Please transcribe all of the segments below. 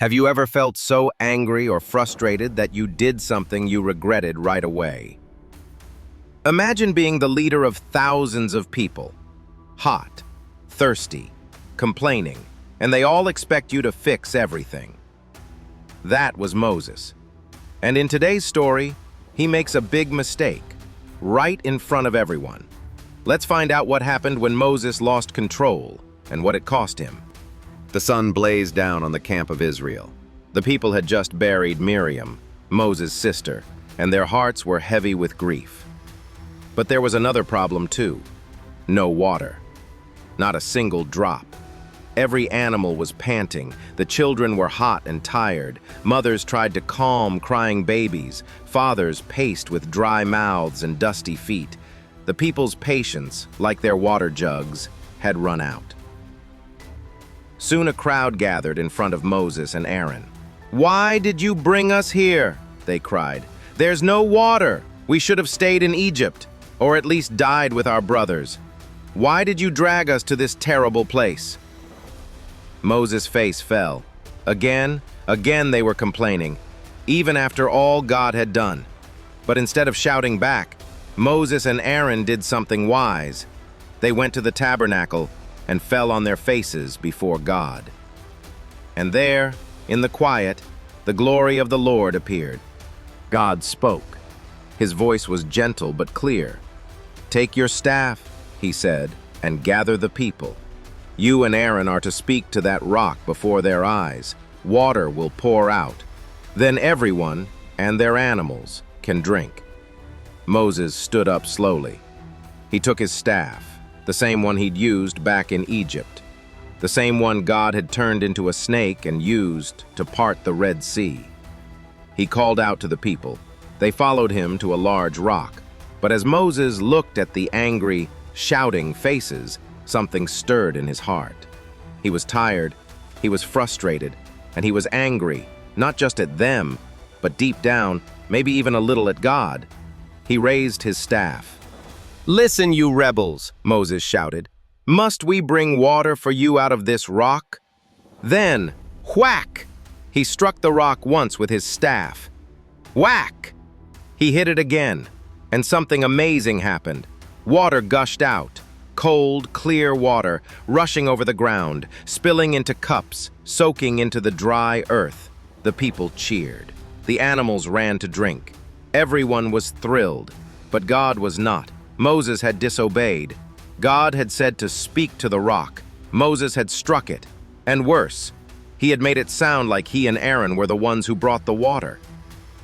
Have you ever felt so angry or frustrated that you did something you regretted right away? Imagine being the leader of thousands of people, hot, thirsty, complaining, and they all expect you to fix everything. That was Moses. And in today's story, he makes a big mistake, right in front of everyone. Let's find out what happened when Moses lost control and what it cost him. The sun blazed down on the camp of Israel. The people had just buried Miriam, Moses' sister, and their hearts were heavy with grief. But there was another problem too. No water. Not a single drop. Every animal was panting. The children were hot and tired. Mothers tried to calm crying babies. Fathers paced with dry mouths and dusty feet. The people's patience, like their water jugs, had run out. Soon a crowd gathered in front of Moses and Aaron. "Why did you bring us here?" they cried. "There's no water. We should have stayed in Egypt, or at least died with our brothers. Why did you drag us to this terrible place?" Moses' face fell. Again they were complaining, even after all God had done. But instead of shouting back, Moses and Aaron did something wise. They went to the tabernacle and fell on their faces before God. And there, in the quiet, the glory of the Lord appeared. God spoke. His voice was gentle but clear. "Take your staff," he said, "and gather the people. You and Aaron are to speak to that rock before their eyes. Water will pour out. Then everyone and their animals can drink." Moses stood up slowly. He took his staff, the same one he'd used back in Egypt, the same one God had turned into a snake and used to part the Red Sea. He called out to the people. They followed him to a large rock. But as Moses looked at the angry, shouting faces, something stirred in his heart. He was tired, he was frustrated, and he was angry, not just at them, but deep down, maybe even a little at God. He raised his staff. "Listen, you rebels," Moses shouted. "Must we bring water for you out of this rock?" Then, whack! He struck the rock once with his staff. Whack! He hit it again, and something amazing happened. Water gushed out. Cold, clear water, rushing over the ground, spilling into cups, soaking into the dry earth. The people cheered. The animals ran to drink. Everyone was thrilled, but God was not. Moses had disobeyed. God had said to speak to the rock. Moses had struck it. And worse, he had made it sound like he and Aaron were the ones who brought the water.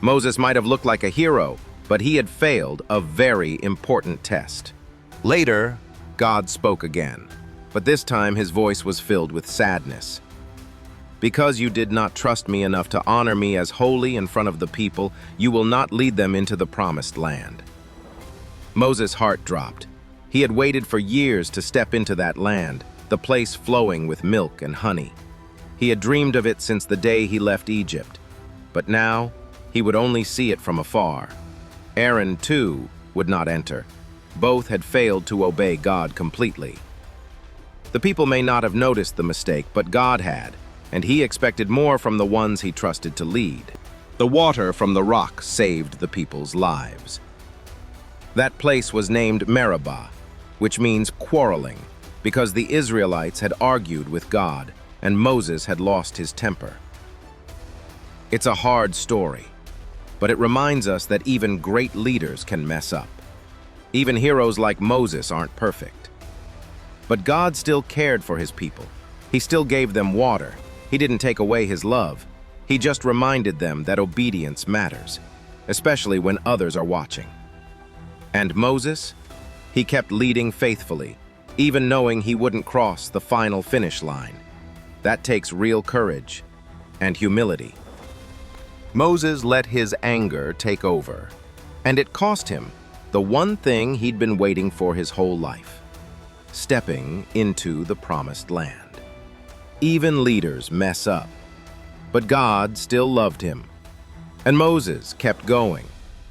Moses might have looked like a hero, but he had failed a very important test. Later, God spoke again, but this time his voice was filled with sadness. "Because you did not trust me enough to honor me as holy in front of the people, you will not lead them into the promised land." Moses' heart dropped. He had waited for years to step into that land, the place flowing with milk and honey. He had dreamed of it since the day he left Egypt, but now he would only see it from afar. Aaron, too, would not enter. Both had failed to obey God completely. The people may not have noticed the mistake, but God had, and he expected more from the ones he trusted to lead. The water from the rock saved the people's lives. That place was named Meribah, which means quarreling, because the Israelites had argued with God, and Moses had lost his temper. It's a hard story, but it reminds us that even great leaders can mess up. Even heroes like Moses aren't perfect. But God still cared for his people. He still gave them water. He didn't take away his love. He just reminded them that obedience matters, especially when others are watching. And Moses? He kept leading faithfully, even knowing he wouldn't cross the final finish line. That takes real courage and humility. Moses let his anger take over, and it cost him the one thing he'd been waiting for his whole life: stepping into the promised land. Even leaders mess up, but God still loved him. And Moses kept going,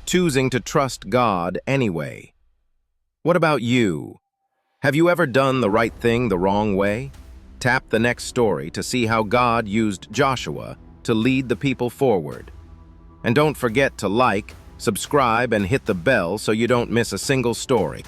choosing to trust God anyway. What about you? Have you ever done the right thing the wrong way? Tap the next story to see how God used Joshua to lead the people forward. And don't forget to like, subscribe, and hit the bell so you don't miss a single story.